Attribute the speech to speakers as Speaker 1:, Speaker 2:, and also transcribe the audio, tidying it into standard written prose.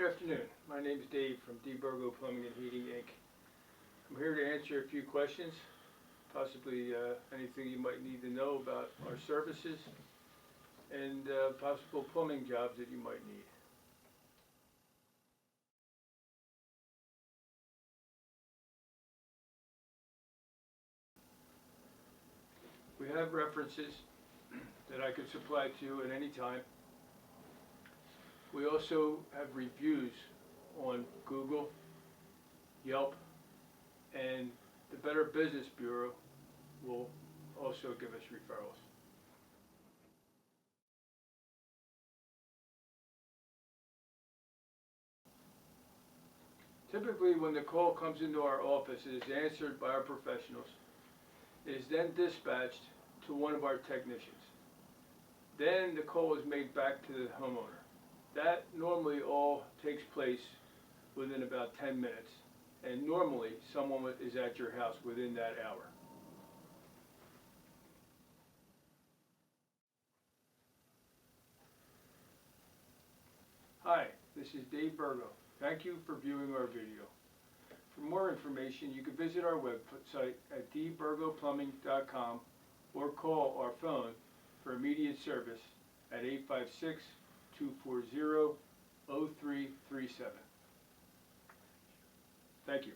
Speaker 1: afternoon. My name is Dave from Burgo Plumbing and Heating, Inc. I'm here to answer a few questions, possibly anything you might need to know about our services and possible plumbing jobs that you might need. We have references that I could supply to you at any time. We also have reviews on Google, Yelp, and the Better Business Bureau will also give us referrals. Typically, when the call comes into our office, it is answered by our professionals. It is then dispatched to one of our technicians. Then the call is made back to the homeowner. That normally all takes place within about 10 minutes, and normally someone is at your house within that hour. Hi, this is Dave Burgo. Thank you for viewing our video. For more information, you can visit our website at dburgoplumbing.com or call our phone for immediate service at 856-240-0337. Thank you.